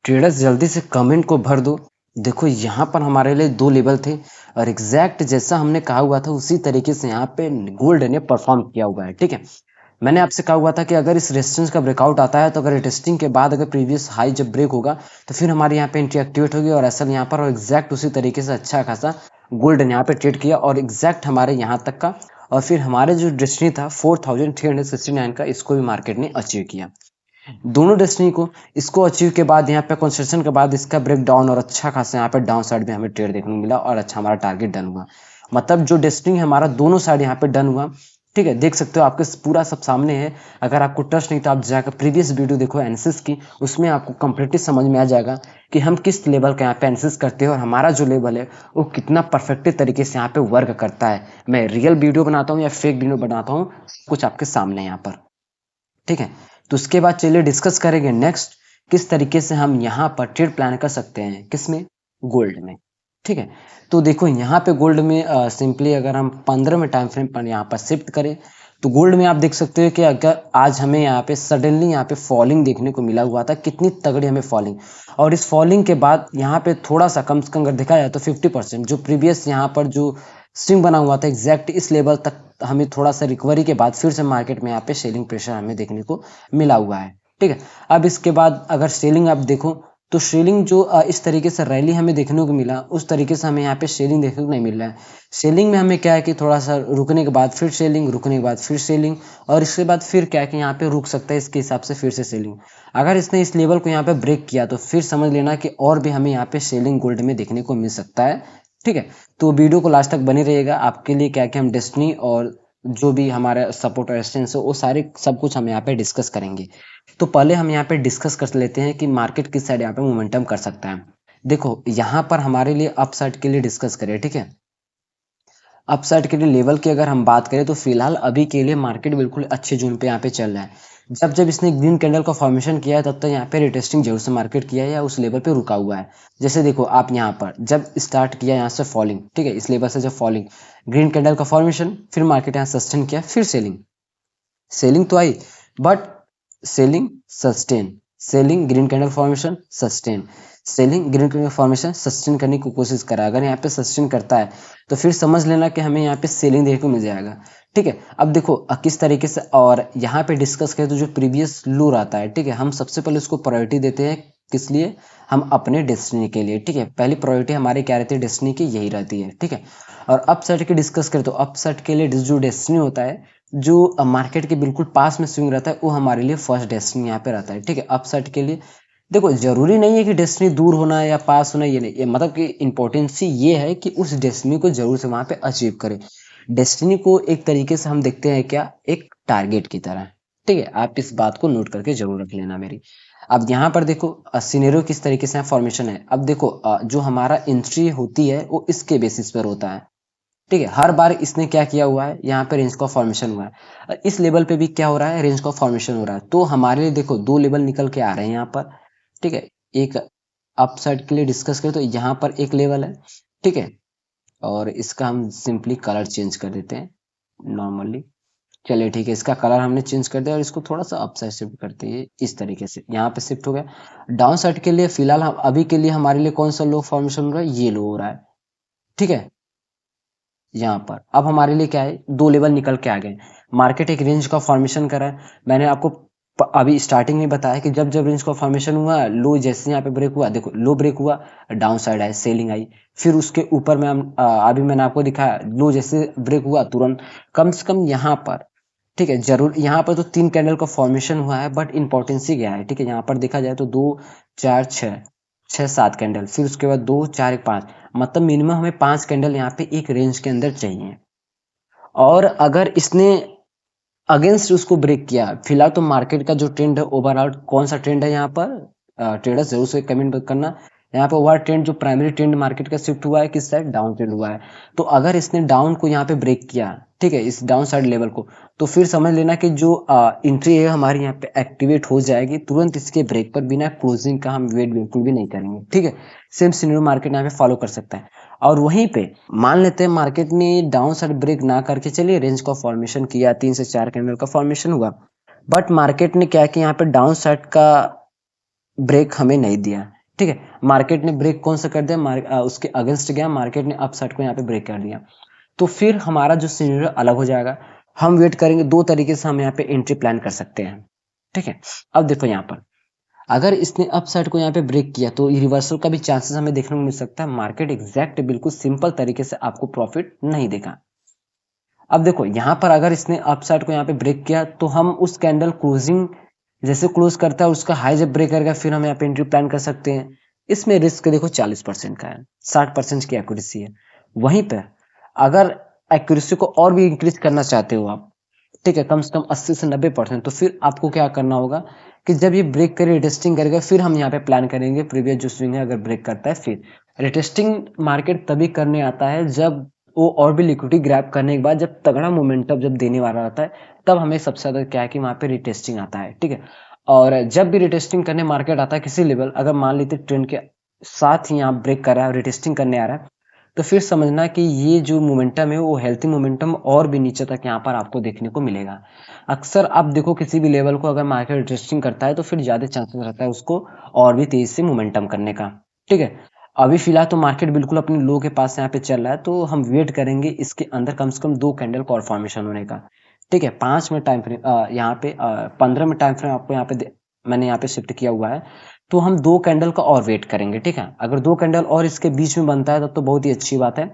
Traders जल्दी से comment को भर दो। देखो यहाँ पर हमारे लिए दो लेवल थे और एग्जैक्ट जैसा हमने कहा हुआ था उसी तरीके से यहाँ पे गोल्ड ने परफॉर्म किया हुआ है। ठीक है, मैंने आपसे कहा हुआ था कि अगर इस रेजिस्टेंस का ब्रेकआउट आता है तो अगर टेस्टिंग के बाद अगर प्रीवियस हाई जब ब्रेक होगा तो फिर हमारे यहाँ पे एंट्री एक्टिवेट होगी और एसएल यहाँ पर, और एग्जैक्ट उसी तरीके से अच्छा खासा गोल्ड ने यहाँ पे ट्रेड किया और एग्जैक्ट हमारे यहाँ तक का, और फिर हमारे जो डेस्टिनी था 4369 का, इसको भी मार्केट ने अचीव किया। दोनों डेस्टिनी को, इसको अचीव के बाद यहाँ पे कंस्ट्रक्शन के बाद इसका ब्रेक डाउन और अच्छा खासा यहाँ पे डाउन साइड में हमें ट्रेड देखने को मिला और अच्छा हमारा टारगेट डन हुआ। मतलब जो डेस्टिनी हमारा दोनों साइड यहाँ पे डन हुआ। ठीक है, देख सकते हो आपके पूरा सब सामने है। अगर आपको ट्रस्ट नहीं तो आप जाकर प्रीवियस वीडियो देखो एनालिसिस की, उसमें आपको कंप्लीटली समझ में आ जाएगा कि हम किस लेवल का यहाँ पे एनालिसिस करते हैं और हमारा जो लेवल है वो कितना परफेक्ट तरीके से यहाँ पे वर्क करता है। मैं रियल वीडियो बनाता हूँ या फेक वीडियो बनाता हूँ, कुछ आपके सामने यहाँ पर। ठीक है, तो उसके बाद चलिए डिस्कस करेंगे नेक्स्ट किस तरीके से हम यहाँ पर ट्रेड प्लान कर सकते हैं, किसमें, गोल्ड में। ठीक है, तो देखो यहाँ पे गोल्ड में सिंपली अगर हम 15 में टाइम फ्रेम पर यहाँ पर शिफ्ट करें तो गोल्ड में आप देख सकते हो कि अगर आज हमें यहाँ पे सडनली यहाँ पे फॉलिंग देखने को मिला हुआ था, कितनी तगड़ी हमें फॉलिंग, और इस फॉलिंग के बाद यहाँ पे थोड़ा सा कम से कम अगर देखा जाए तो 50% जो प्रीवियस यहाँ पर जो स्विंग बना हुआ था एग्जैक्ट इस लेवल तक हमें थोड़ा सा रिकवरी के बाद फिर से मार्केट में यहाँ पे सेलिंग प्रेशर हमें देखने को मिला हुआ है। ठीक है, अब इसके बाद अगर सेलिंग आप देखो तो सेलिंग जो इस तरीके से रैली हमें देखने को मिला उस तरीके से हमें यहाँ पे सेलिंग देखने को नहीं मिल रहा है। सेलिंग में हमें क्या है कि थोड़ा सा रुकने के बाद फिर सेलिंग, रुकने के बाद फिर सेलिंग, और इसके बाद फिर क्या है कि यहाँ पे रुक सकता है, इसके हिसाब से फिर से सेलिंग। अगर इसने इस लेवल को यहाँ पे ब्रेक किया तो फिर समझ लेना कि और भी हमें यहाँ पे सेलिंग गोल्ड में देखने को मिल सकता है। ठीक है, तो वीडियो को लास्ट तक बने रहिएगा, आपके लिए क्या क्या हम डेस्टिनी और जो भी हमारा सपोर्ट और रेजिस्टेंस है वो सारे सब कुछ हम यहाँ पे डिस्कस करेंगे। तो पहले हम यहाँ पे डिस्कस कर लेते हैं कि मार्केट किस साइड यहाँ पे मोमेंटम कर सकता है। देखो यहाँ पर हमारे लिए अप साइड के लिए डिस्कस करें। ठीक है, अप साइड के लिए लेवल की अगर हम बात करें तो फिलहाल अभी के लिए मार्केट बिल्कुल अच्छे जोन पे यहाँ पे चल रहा है। जब जब इसने ग्रीन कैंडल का फॉर्मेशन किया है तब तक यहाँ पे रिटेस्टिंग जरूर से मार्केट किया है या उस लेवल पे रुका हुआ है। जैसे देखो आप यहाँ पर जब स्टार्ट किया यहाँ से फॉलिंग, ठीक है, इस लेवल से जब फॉलिंग, ग्रीन कैंडल का फॉर्मेशन, फिर मार्केट यहाँ सस्टेन किया, फिर सेलिंग, सेलिंग तो आई but selling sustain, selling green candle formation sustain, selling green candle formation sustain करने की कोशिश करा। अगर यहाँ पे सस्टेन करता है तो फिर समझ लेना कि हमें यहाँ पे सेलिंग देखने को मिल जाएगा। ठीक है, अब देखो किस तरीके से, और यहाँ पे डिस्कस करें तो जो प्रीवियस लो रहता है, ठीक है, हम सबसे पहले उसको प्रायोरिटी देते हैं, किस लिए, हम अपने डेस्टिनी के लिए। ठीक है, पहली प्रायोरिटी हमारी क्या रहती है, डेस्टिनी की यही रहती है। ठीक है, और अपसाइड की डिस्कस करें तो अपसाइड के लिए जो डेस्टिनी होता है, जो मार्केट के बिल्कुल पास में स्विंग रहता है, वो हमारे लिए फर्स्ट डेस्टिनी यहाँ पे रहता है। ठीक है, अपसाइड के लिए देखो जरूरी नहीं है कि डेस्टिनी दूर होना है या पास होना है, ये नहीं, ये मतलब कि इंपॉर्टेंसी ये है कि उस डेस्टिनी को जरूर से वहां पे अचीव करें। डेस्टिनी को एक तरीके से हम देखते हैं क्या, एक टारगेट की तरह। ठीक है, आप इस बात को नोट करके जरूर रख लेना मेरी। अब यहाँ पर देखो सिनेरियो किस तरीके से फॉर्मेशन है। अब देखो जो हमारा एंट्री होती है वो इसके बेसिस पर होता है। ठीक है, हर बार इसने क्या किया हुआ है, यहाँ पे रेंज का फॉर्मेशन हुआ है, इस लेवल पे भी क्या हो रहा है, रेंज का फॉर्मेशन हो रहा है। तो हमारे लिए देखो दो लेवल निकल के आ रहे हैं यहाँ पर। ठीक है, एक अप साइड के लिए डिस्कस करें तो यहाँ पर एक लेवल है। ठीक है, और इसका हम सिंपली कलर चेंज कर देते हैं नॉर्मली। चलिए ठीक है, इसका कलर हमने चेंज कर दिया और इसको थोड़ा सा अप साइड शिफ्ट करते हैं, इस तरीके से यहाँ पे शिफ्ट हो गया। डाउन साइड के लिए फिलहाल हम अभी के लिए हमारे लिए कौन सा लो फॉर्मेशन हो रहा है, ये लो हो रहा है। ठीक है, यहाँ पर अब हमारे लिए क्या है, दो लेवल निकल के आ गए। मार्केट एक रेंज का फॉर्मेशन करा है। मैंने आपको अभी स्टार्टिंग में बताया कि जब जब रेंज का फॉर्मेशन हुआ, लो जैसे यहाँ पे ब्रेक हुआ, देखो लो ब्रेक हुआ, डाउन साइड आई, सेलिंग आई, फिर उसके ऊपर में हम अभी मैंने आपको दिखाया, लो जैसे ब्रेक हुआ तुरंत कम से कम यहाँ पर। ठीक है, जरूर यहाँ पर तो 3 कैंडल का फॉर्मेशन हुआ है बट इंपॉर्टेंसी क्या है। ठीक है, यहाँ पर देखा जाए तो 2 4 6 6 7 कैंडल, फिर उसके बाद 2 4 1 5, मतलब मिनिमम हमें 5 कैंडल यहाँ पे एक रेंज के अंदर चाहिए। और अगर इसने अगेंस्ट उसको ब्रेक किया, फिलहाल तो मार्केट का जो ट्रेंड है ओवरऑल कौन सा ट्रेंड है यहाँ पर, ट्रेडर्स जरूर से कमेंट करना। यहाँ पे ओवर ट्रेंड जो प्राइमरी ट्रेंड मार्केट का शिफ्ट हुआ है किस साइड, डाउन ट्रेंड हुआ है। तो अगर इसने डाउन को यहाँ पे ब्रेक किया, ठीक है, इस डाउन साइड लेवल को, तो फिर समझ लेना कि जो एंट्री है हमारी यहाँ पे एक्टिवेट हो जाएगी तुरंत इसके ब्रेक पर, बिना क्लोजिंग का हम वेट बिल्कुल भी नहीं करेंगे। ठीक है, सेम सिनेरियो मार्केट यहाँ पे फॉलो कर सकता है। और वहीं पे मान लेते हैं मार्केट ने डाउन साइड ब्रेक ना करके चलिए रेंज का फॉर्मेशन किया, 3 से 4 कैंडल का फॉर्मेशन हुआ, बट मार्केट ने क्या किया, यहाँ पे डाउन साइड का ब्रेक हमें नहीं दिया, ठीक है। मार्केट ने ब्रेक कौन सा कर दिया, उसके अगेंस्ट गया, मार्केट ने अपसाइड को यहाँ पे ब्रेक कर दिया, तो फिर हमारा जो सिनेरियो अलग हो जाएगा। हम वेट करेंगे, दो तरीके से हम यहाँ पे एंट्री प्लान कर सकते हैं, ठीक है। अब देखो यहाँ पर अगर इसने अपसाइड को यहाँ पे ब्रेक किया तो रिवर्सल का भी चांसेस हमें देखने को मिल सकता है। मार्केट एग्जैक्ट बिल्कुल सिंपल तरीके से आपको प्रॉफिट नहीं देगा। अब देखो यहाँ पर अगर इसने अपसाइड को यहाँ पे ब्रेक किया तो हम उस कैंडल क्लोजिंग जैसे क्लोज करता है उसका हाई जब ब्रेक करेगा फिर हम यहाँ पे एंट्री प्लान कर सकते हैं। इसमें रिस्क देखो 40% का है, 60% की एक्यूरेसी है। वहीं पर अगर एक्यूरेसी को और भी इंक्रीज करना चाहते हो आप, ठीक है, कम से कम 80 से 90%, तो फिर आपको क्या करना होगा कि जब ये ब्रेक करे रिटेस्टिंग करेगा फिर हम यहाँ पे प्लान करेंगे प्रीवियस जो स्विंग है अगर ब्रेक करता है फिर रिटेस्टिंग। मार्केट तभी करने आता है जब वो और भी लिक्विडिटी ग्रैब करने के बाद जब तगड़ा मोमेंटम जब देने वाला रहता है तब हमें सबसे ज्यादा क्या है कि वहां पे रिटेस्टिंग आता है, ठीक है। और जब भी रिटेस्टिंग करने मार्केट आता है किसी लेवल, अगर मान लीजिए ट्रेंड के साथ ही यहाँ ब्रेक कर रहा है रिटेस्टिंग करने आ रहा है, तो फिर समझना कि ये जो मोमेंटम है वो हेल्थी मोमेंटम और भी नीचे तक यहाँ पर आपको देखने को मिलेगा। अक्सर आप देखो किसी भी लेवल को अगर मार्केट रिटेस्टिंग करता है तो फिर ज्यादा चांसेस रहता है उसको और भी तेजी से मोमेंटम करने का, ठीक है। अभी फिलहाल तो मार्केट बिल्कुल अपने लो के पास यहाँ पे चल रहा है, तो हम वेट करेंगे इसके अंदर कम से कम दो कैंडल का फॉर्मेशन होने का, ठीक है। 5 मिनट टाइम फ्रेम यहाँ पे 15 मिनट टाइम फ्रेम आपको यहाँ पे मैंने यहाँ पे शिफ्ट किया हुआ है, तो हम दो कैंडल का और वेट करेंगे, ठीक है। अगर दो कैंडल और इसके बीच में बनता है तब तो बहुत ही अच्छी बात है।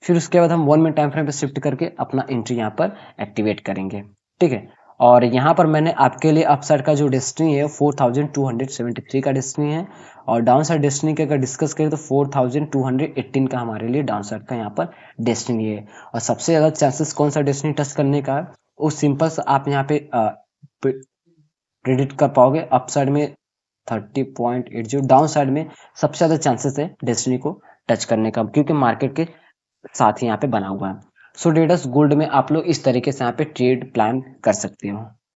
फिर उसके बाद हम 1 मिनट टाइम फ्रेम पे शिफ्ट करके अपना एंट्री यहाँ पर एक्टिवेट करेंगे, ठीक है। और यहाँ पर मैंने आपके लिए अपसाइड का जो डेस्टिनी है 4273 का डेस्टिनी है, और डाउन साइड डेस्टिनी की अगर डिस्कस करें तो 4218 का हमारे लिए डाउन साइड का यहाँ पर डेस्टिनी है। और सबसे ज्यादा चांसेस कौन सा डेस्टिनी टच करने का है, वो सिंपल सा आप यहाँ पे प्रिडिक्ट कर पाओगे। अप साइड में 30.80, डाउन साइड में सबसे ज्यादा चांसेस है डेस्टिनी को टच करने का क्योंकि मार्केट के साथ ही यहाँ पे बना हुआ है। सो डेटस गोल्ड में आप लोग इस तरीके से यहाँ पे ट्रेड प्लान कर सकते हो।